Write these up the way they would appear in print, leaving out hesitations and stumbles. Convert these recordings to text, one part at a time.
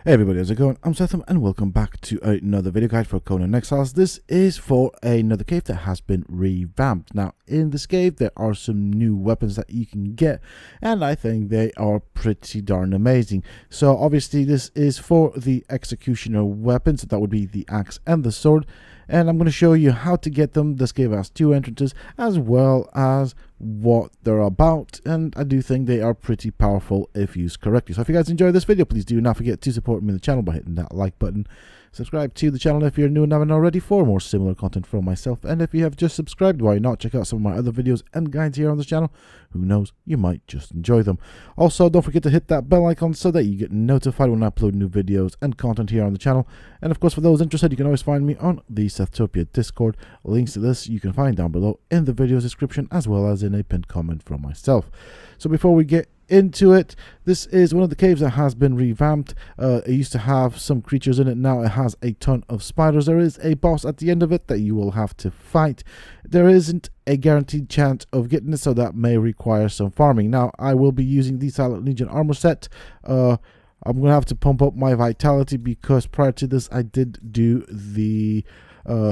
Hey everybody, how's it going? I'm Sethum and welcome back to another video guide for Conan Exiles. This is for another cave that has been revamped. Now, in this cave, there are some new weapons that you can get, and I think they are pretty darn amazing. So, obviously, this is for the Executioner Weapons. That would be the axe and the sword. And I'm going to show you how to get them. This cave has two entrances, as well as what they're about, and I do think they are pretty powerful if used correctly. So if you guys enjoyed this video, please do not forget to support me in the channel by hitting that like button. Subscribe to the channel if you're new and haven't already for more similar content from myself, and if you have just subscribed, why not check out some of my other videos and guides here on this channel. Who knows, you might just enjoy them. Also, don't forget to hit that bell icon so that you get notified when I upload new videos and content here on the channel. And of course, for those interested, you can always find me on the Sethtopia Discord. Links to this you can find down below in the video's description, as well as in a pinned comment from myself. So before we get into it, this is one of the caves that has been revamped. It used to have some creatures in it. Now it has a ton of spiders. There is a boss at the end of it that you will have to fight. There isn't a guaranteed chance of getting it, so that may require some farming. Now I will be using the Silent Legion armor set. I'm gonna have to pump up my vitality because prior to this I did do the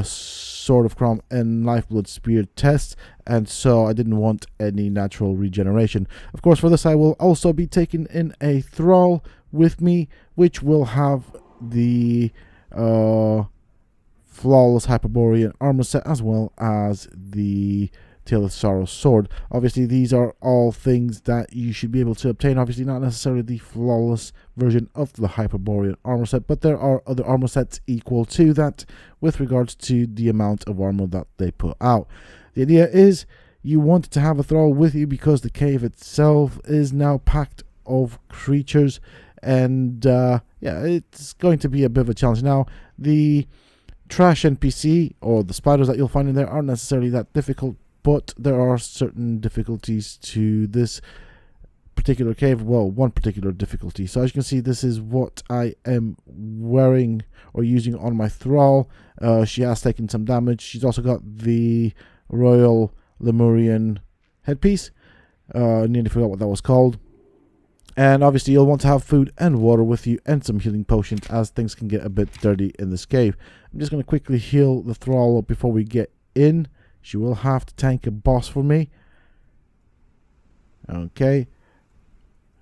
Sword of Crom and Lifeblood Spear test, and so I didn't want any natural regeneration. Of course, for this I will also be taking in a thrall with me, which will have the flawless Hyperborean armor set, as well as the Tale of Sorrow sword. Obviously, these are all things that you should be able to obtain. Obviously, not necessarily the flawless version of the Hyperborean armor set, but there are other armor sets equal to that with regards to the amount of armor that they put out. The idea is you want to have a thrall with you because the cave itself is now packed of creatures, and yeah, it's going to be a bit of a challenge. Now, the trash NPC or the spiders that you'll find in there aren't necessarily that difficult, but there are certain difficulties to this particular cave. Well, one particular difficulty. So as you can see, this is what I am wearing or using on my thrall. She has taken some damage. She's also got the Royal Lemurian headpiece. Nearly forgot what that was called. And obviously you'll want to have food and water with you and some healing potions, as things can get a bit dirty in this cave. I'm just going to quickly heal the thrall up before we get in. She will have to tank a boss for me. Okay.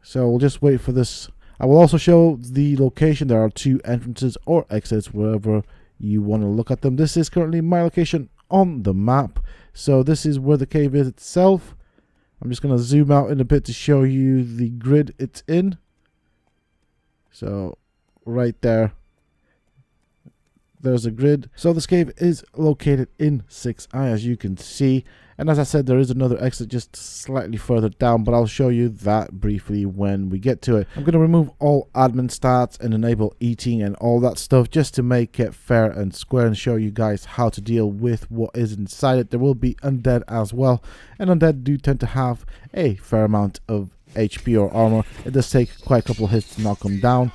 So we'll just wait for this. I will also show the location. There are two entrances or exits wherever you want to look at them. This is currently my location on the map. So this is where the cave is itself. I'm just going to zoom out in a bit to show you the grid it's in. So right there. There's a grid. So this cave is located in 6i, as you can see, and as I said, there is another exit just slightly further down, but I'll show you that briefly when we get to it. I'm going to remove all admin stats and enable eating and all that stuff just to make it fair and square and show you guys how to deal with what is inside it. There will be undead as well, and undead do tend to have a fair amount of HP or armor. It does take quite a couple of hits to knock them down,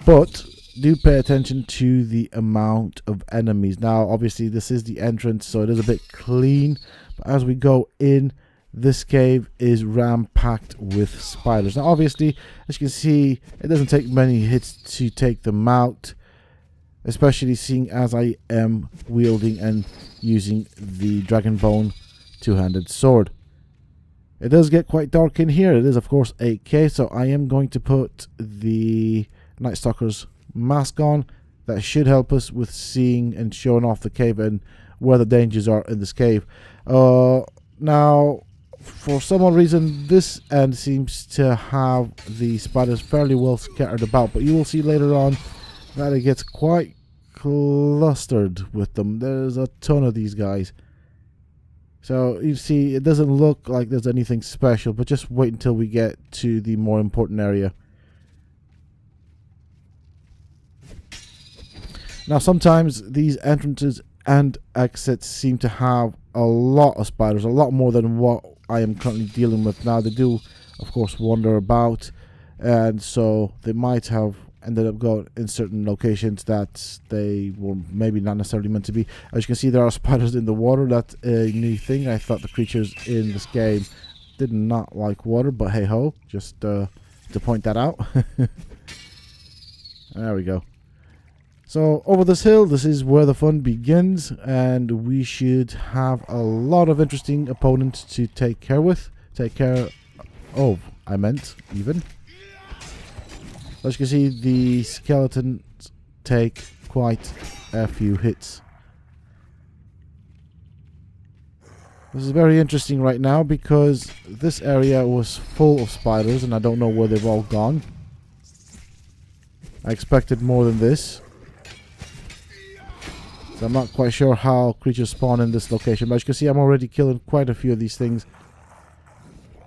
but do pay attention to the amount of enemies. Now, obviously, this is the entrance, so it is a bit clean. But as we go in, this cave is ram-packed with spiders. Now, obviously, as you can see, it doesn't take many hits to take them out, especially seeing as I am wielding and using the Dragonbone two-handed sword. It does get quite dark in here. It is, of course, 8K, so I am going to put the Night Stalker's mask on. That should help us with seeing and showing off the cave and where the dangers are in this cave. Now, for some odd reason, this end seems to have the spiders fairly well scattered about, but you will see later on that it gets quite clustered with them. There's a ton of these guys. So you see, it doesn't look like there's anything special, but just wait until we get to the more important area. Now, sometimes these entrances and exits seem to have a lot of spiders, a lot more than what I am currently dealing with now. They do, of course, wander about, and so they might have ended up going in certain locations that they were maybe not necessarily meant to be. As you can see, there are spiders in the water. That's a new thing. I thought the creatures in this game did not like water, but hey ho, just to point that out. There we go. So over this hill, this is where the fun begins, and we should have a lot of interesting opponents to take care of, I meant, even. As you can see, the skeletons take quite a few hits. This is very interesting right now because this area was full of spiders and I don't know where they've all gone. I expected more than this. So I'm not quite sure how creatures spawn in this location, but as you can see, I'm already killing quite a few of these things.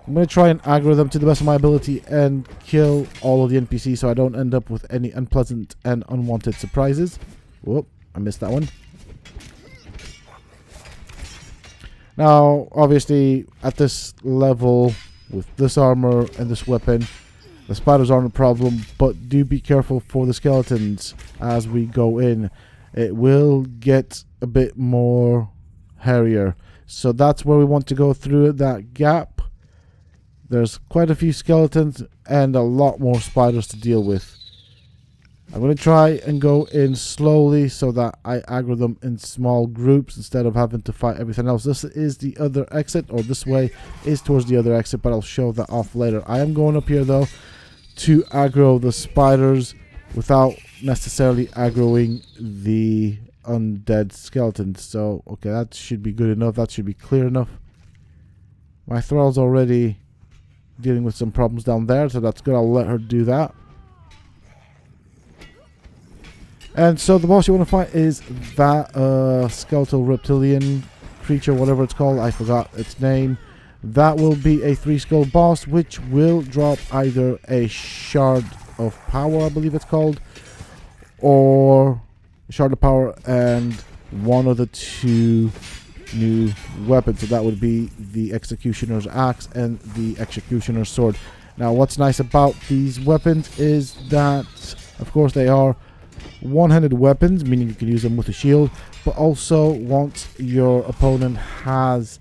I'm going to try and aggro them to the best of my ability and kill all of the NPCs so I don't end up with any unpleasant and unwanted surprises. Whoop, I missed that one. Now, obviously, at this level, with this armor and this weapon, the spiders aren't a problem, but do be careful for the skeletons as we go in. It will get a bit more hairier. So that's where we want to go through that gap. There's quite a few skeletons and a lot more spiders to deal with. I'm going to try and go in slowly so that I aggro them in small groups instead of having to fight everything else. This is the other exit, or this way is towards the other exit, but I'll show that off later. I am going up here though to aggro the spiders without necessarily aggroing the undead skeletons. So, okay, that should be good enough. That should be clear enough. My thrall's already dealing with some problems down there, so that's good. I'll let her do that. And so the boss you want to fight is that skeletal reptilian creature, whatever it's called. I forgot its name. That will be a 3-skull boss, which will drop either a shard of power, I believe it's called, or a shard of power and one of the 2 new weapons. So that would be the Executioner's axe and the Executioner's sword. Now, what's nice about these weapons is that, of course, they are one-handed weapons, meaning you can use them with a shield, but also once your opponent has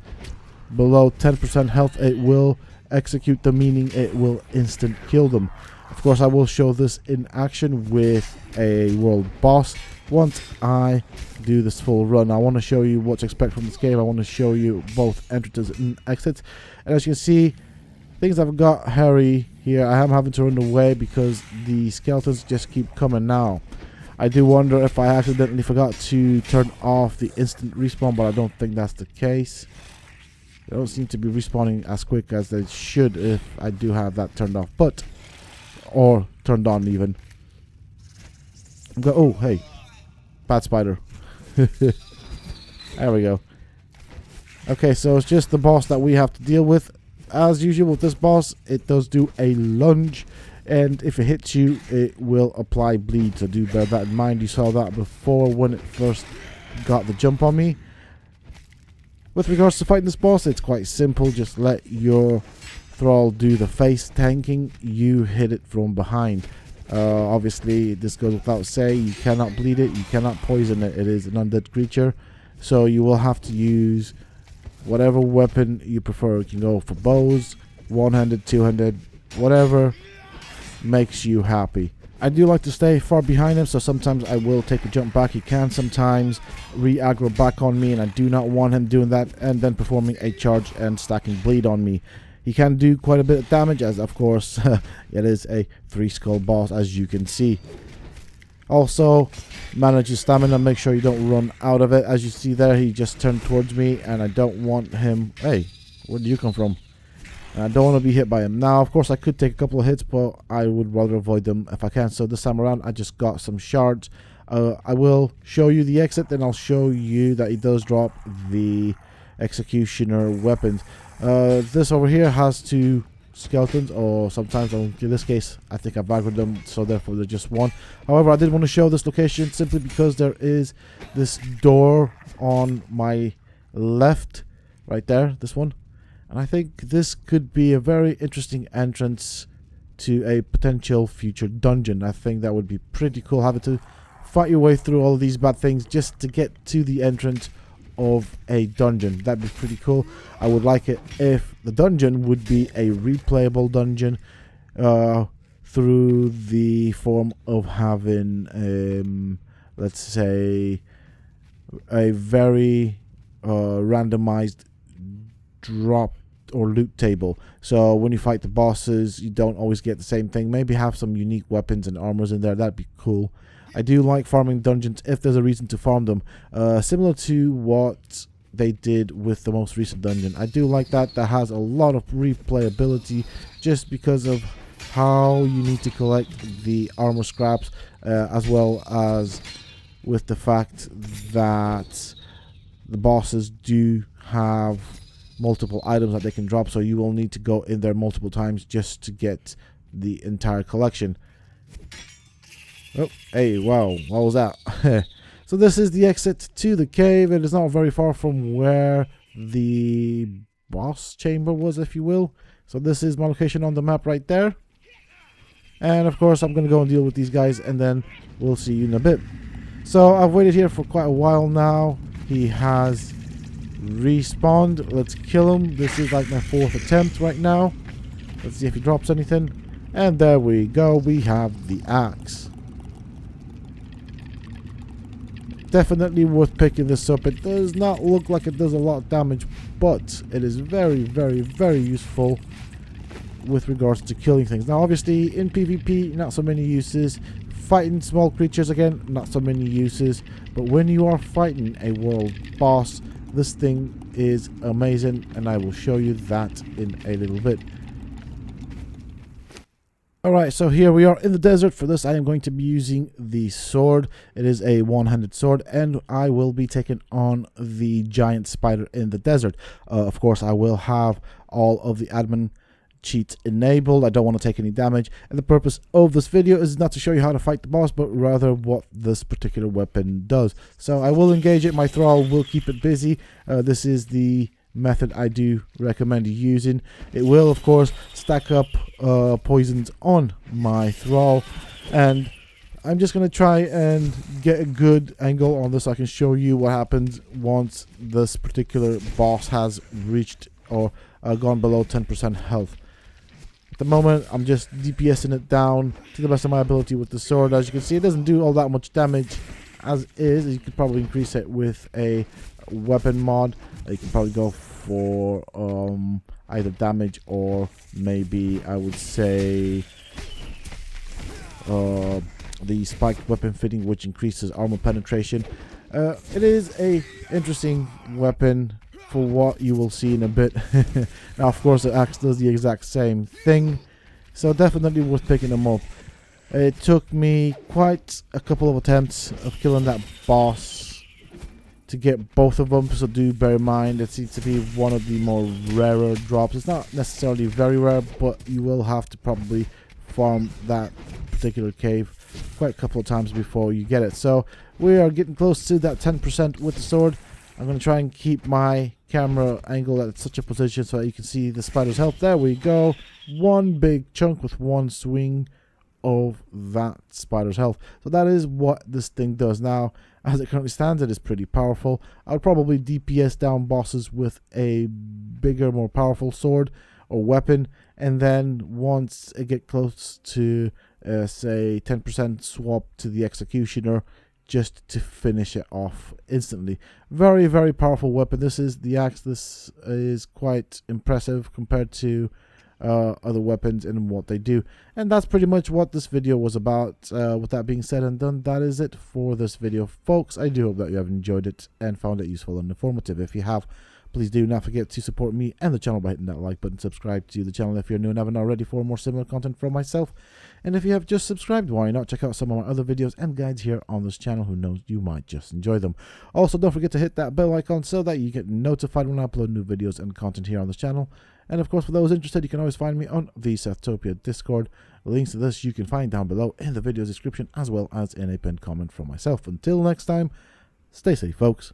below 10% health, it will execute them, meaning it will instant kill them. Of course, I will show this in action with a world boss once I do this full run. I want to show you what to expect from this game. I want to show you both entrances and exits. And as you can see, things have got hairy here. I am having to run away because the skeletons just keep coming now. I do wonder if I accidentally forgot to turn off the instant respawn, but I don't think that's the case. They don't seem to be respawning as quick as they should if I do have that turned off, or turned on even. Oh, hey. Bad spider. There we go. Okay, so it's just the boss that we have to deal with. As usual with this boss, it does do a lunge, and if it hits you, it will apply bleed, so do bear that in mind. You saw that before when it first got the jump on me. With regards to fighting this boss, it's quite simple. Just let your thrall do the face tanking. You hit it from behind. Obviously, this goes without saying. You cannot bleed it. You cannot poison it. It is an undead creature. So you will have to use whatever weapon you prefer. You can go for bows, one-handed, two-handed, whatever makes you happy. I do like to stay far behind him, so sometimes I will take a jump back. He can sometimes re-aggro back on me, and I do not want him doing that and then performing a charge and stacking bleed on me. He can do quite a bit of damage, as of course it is a 3-skull boss, as you can see. Also, manage his stamina, make sure you don't run out of it. As you see there, he just turned towards me, and I don't want him... Hey, where did you come from? And I don't want to be hit by him. Now, of course, I could take a couple of hits, but I would rather avoid them if I can. So this time around, I just got some shards. I will show you the exit, then I'll show you that he does drop the Executioner weapons. This over here has 2 skeletons, or sometimes, in this case, I think I've aggroed them, so therefore there's just 1. However, I did want to show this location simply because there is this door on my left, right there, this one. And I think this could be a very interesting entrance to a potential future dungeon. I think that would be pretty cool, having to fight your way through all of these bad things just to get to the entrance of a dungeon. That'd be pretty cool. I would like it if the dungeon would be a replayable dungeon, through the form of having, let's say, a very randomized drop or loot table. So when you fight the bosses, you don't always get the same thing. Maybe have some unique weapons and armors in there. That'd be cool. I do like farming dungeons if there's a reason to farm them, similar to what they did with the most recent dungeon. I do like that. That has a lot of replayability just because of how you need to collect the armor scraps, as well as with the fact that the bosses do have multiple items that they can drop, so you will need to go in there multiple times just to get the entire collection. Oh, hey, wow, what was that? So this is the exit to the cave. It is not very far from where the boss chamber was, if you will. So this is my location on the map right there. And of course I'm going to go and deal with these guys, and then we'll see you in a bit. So I've waited here for quite a while now. He has respawned. Let's kill him. This is like my 4th attempt right now. Let's see if he drops anything. And there we go. We have the axe. Definitely worth picking this up. It does not look like it does a lot of damage, but it is very, very, very useful with regards to killing things. Now obviously in PvP, not so many uses. Fighting small creatures, again, not so many uses. But when you are fighting a world boss, this thing is amazing, and I will show you that in a little bit. Alright, so here we are in the desert. For this I am going to be using the sword. It is a one-handed sword, and I will be taking on the giant spider in the desert. Of course I will have all of the admin cheats enabled. I don't want to take any damage, and the purpose of this video is not to show you how to fight the boss, but rather what this particular weapon does. So I will engage it. My thrall will keep it busy. This is the method I do recommend using. It will of course stack up poisons on my thrall, and I'm just going to try and get a good angle on this so I can show you what happens once this particular boss has reached or gone below 10% health. At the moment I'm just DPSing it down to the best of my ability with the sword. As you can see, it doesn't do all that much damage as is. You could probably increase it with a weapon mod. You can probably go for either damage or maybe I would say the spiked weapon fitting, which increases armor penetration. It is a interesting weapon for what you will see in a bit. Now of course the axe does the exact same thing, so definitely worth picking them up. It took me quite a couple of attempts of killing that boss to get both of them, so do bear in mind it seems to be one of the more rarer drops. It's not necessarily very rare, but you will have to probably farm that particular cave quite a couple of times before you get it. So we are getting close to that 10% with the sword. I'm going to try and keep my camera angle at such a position so that you can see the spider's health. There we go. One big chunk with one swing of that spider's health. So that is what this thing does. Now, as it currently stands, it is pretty powerful. I'll probably DPS down bosses with a bigger, more powerful sword or weapon, and then once it gets close to say 10% swap to the Executioner, just to finish it off instantly. Very, very powerful weapon. This is the axe. This is quite impressive compared to other weapons and what they do. And that's pretty much what this video was about. With that being said and done, that is it for this video, folks. I do hope that you have enjoyed it and found it useful and informative. If you have, please do not forget to support me and the channel by hitting that like button. Subscribe to the channel if you're new and haven't already for more similar content from myself. And if you have just subscribed, why not check out some of my other videos and guides here on this channel? Who knows, you might just enjoy them. Also, don't forget to hit that bell icon so that you get notified when I upload new videos and content here on this channel. And of course, for those interested, you can always find me on the Sethtopia Discord. Links to this you can find down below in the video description, as well as in a pinned comment from myself. Until next time, stay safe, folks.